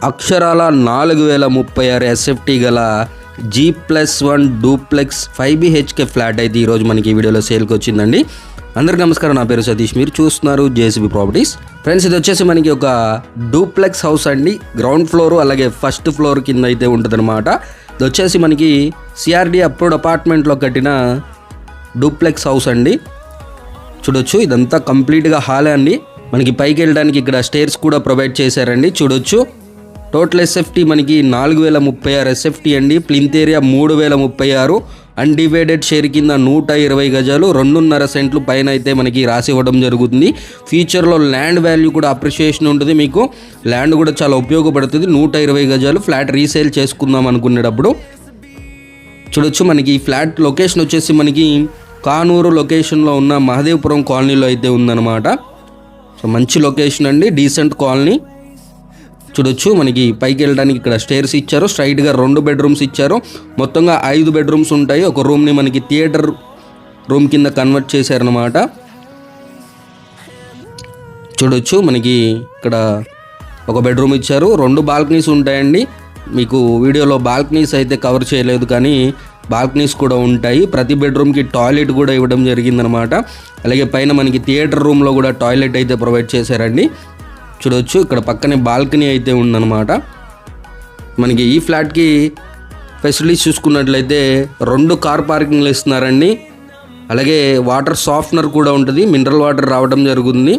అక్షరాల 4036 ఎస్ఎఫ్టీ గల G+1 duplex 5 BHK flat అయితే ఈరోజు మనకి ఈ వీడియోలో సేల్కి వచ్చిందండి. అందరికీ నమస్కారం, నా పేరు సతీష్, మీరు చూస్తున్నారు JCB ప్రాపర్టీస్. ఫ్రెండ్స్, ఇది వచ్చేసి మనకి ఒక డూప్లెక్స్ హౌస్ అండి. గ్రౌండ్ ఫ్లోర్ అలాగే ఫస్ట్ ఫ్లోర్ కింద అయితే ఉంటుందన్నమాట. ఇది వచ్చేసి మనకి CRD అప్రూవ్డ్ అపార్ట్మెంట్లో కట్టిన డూప్లెక్స్ హౌస్ అండి. చూడొచ్చు, ఇదంతా కంప్లీట్గా హాలే అండి. మనకి పైకి వెళ్ళడానికి ఇక్కడ స్టేర్స్ కూడా ప్రొవైడ్ చేశారండి. చూడొచ్చు, టోటల్ ఎస్ఎఫ్టీ మనకి 4036 ఎస్ఎఫ్టీ అండి. ప్లింత్ ఏరియా 3036, అన్డివైడెడ్ షేర్ కింద 120 గజాలు, 2.5 సెంట్లు పైన అయితే మనకి రాసి ఇవ్వడం జరుగుతుంది. ఫ్యూచర్లో ల్యాండ్ వాల్యూ కూడా అప్రిషియేషన్ ఉంటుంది, మీకు ల్యాండ్ కూడా చాలా ఉపయోగపడుతుంది. 120 గజాలు ఫ్లాట్ రీసేల్ చేసుకుందాం అనుకునేటప్పుడు. చూడొచ్చు, మనకి ఈ ఫ్లాట్ లొకేషన్ వచ్చేసి మనకి కానూరు లొకేషన్లో ఉన్న మహదేవపురం కాలనీలో అయితే ఉందన్నమాట. సో మంచి లొకేషన్ అండి, డీసెంట్ కాలనీ. చూడొచ్చు, మనకి పైకి వెళ్ళడానికి ఇక్కడ స్టేర్స్ ఇచ్చారు. స్ట్రైట్గా 2 బెడ్రూమ్స్ ఇచ్చారు. మొత్తంగా 5 బెడ్రూమ్స్ ఉంటాయి. ఒక రూమ్ని మనకి థియేటర్ రూమ్ కింద కన్వర్ట్ చేశారనమాట. చూడొచ్చు, మనకి ఇక్కడ ఒక బెడ్రూమ్ ఇచ్చారు. 2 బాల్కనీస్ ఉంటాయండి. మీకు వీడియోలో బాల్కనీస్ అయితే కవర్ చేయలేదు, కానీ బాల్కనీస్ కూడా ఉంటాయి. ప్రతి బెడ్రూమ్కి టాయిలెట్ కూడా ఇవ్వడం జరిగిందనమాట. అలాగే పైన మనకి థియేటర్ రూమ్లో కూడా టాయిలెట్ అయితే ప్రొవైడ్ చేశారండి. చూడొచ్చు, ఇక్కడ పక్కనే బాల్కనీ అయితే ఉందన్నమాట. మనకి ఈ ఫ్లాట్కి ఫెసిలిటీస్ చూసుకున్నట్లయితే 2 కార్ పార్కింగ్లు ఇస్తున్నారండి. అలాగే వాటర్ సాఫ్ట్నర్ కూడా ఉంటుంది, మినరల్ వాటర్ రావడం జరుగుతుంది.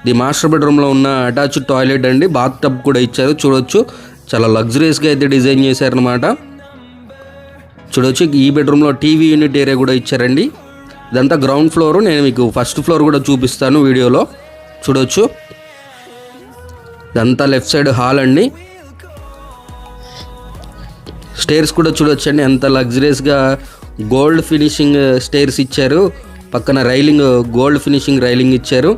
ఇది మాస్టర్ బెడ్రూమ్లో ఉన్న అటాచ్డ్ టాయిలెట్ అండి. బాత్ టబ్ కూడా ఇచ్చారు. చూడొచ్చు, చాలా లగ్జరీస్గా అయితే డిజైన్ చేశారనమాట. చూడొచ్చు, ఈ బెడ్రూమ్లో టీవీ యూనిట్ ఏరియా కూడా ఇచ్చారండి. ఇదంతా గ్రౌండ్ ఫ్లోరు. నేను మీకు ఫస్ట్ ఫ్లోర్ కూడా చూపిస్తాను వీడియోలో. చూడొచ్చు, ఇదంతా లెఫ్ట్ సైడ్ హాల్ అండి. స్టేర్స్ కూడా చూడొచ్చు అండి, ఎంత లగ్జరీస్గా గోల్డ్ ఫినిషింగ్ స్టేర్స్ ఇచ్చారు. పక్కన రైలింగ్ గోల్డ్ ఫినిషింగ్ రైలింగ్ ఇచ్చారు.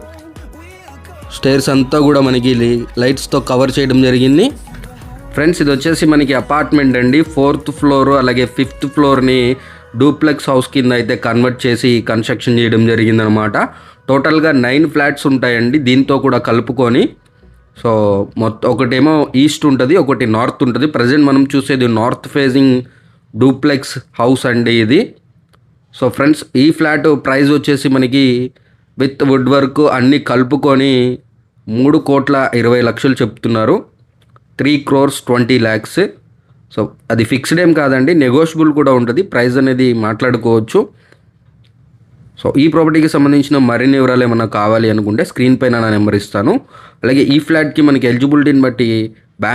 స్టేర్స్ అంతా కూడా మనకి లైట్స్తో కవర్ చేయడం జరిగింది. ఫ్రెండ్స్, ఇది వచ్చేసి మనకి అపార్ట్మెంట్ అండి. 4th ఫ్లోర్ అలాగే 5th ఫ్లోర్ని డూప్లెక్స్ హౌస్ కింద అయితే కన్వర్ట్ చేసి కన్స్ట్రక్షన్ చేయడం జరిగిందనమాట. టోటల్గా 9 ఫ్లాట్స్ ఉంటాయండి దీంతో కూడా కలుపుకొని. సో మొత్తం ఒకటేమో ఈస్ట్ ఉంటుంది, ఒకటి నార్త్ ఉంటుంది. ప్రజెంట్ మనం చూసేది నార్త్ ఫేసింగ్ డూప్లెక్స్ హౌస్ అండి ఇది. సో ఫ్రెండ్స్, ఈ ఫ్లాట్ ప్రైస్ వచ్చేసి మనకి విత్ వుడ్ వర్క్ అన్నీ కలుపుకొని 3,20,00,000 చెప్తున్నారు. 3,20,00,000. సో అది ఫిక్స్డ్ ఏం కాదండి, నెగోషియబుల్ కూడా ఉంటుంది. ప్రైస్ అనేది మాట్లాడుకోవచ్చు. సో ఈ ప్రాపర్టీకి సంబంధించిన మరిన్ని వివరాలు ఏమైనా కావాలి అనుకుంటే స్క్రీన్ పైన నా నెంబర్ ఇస్తాను. అలాగే ఈ ఫ్లాట్కి మనకి ఎలిజిబిలిటీని బట్టి బ్యాంక్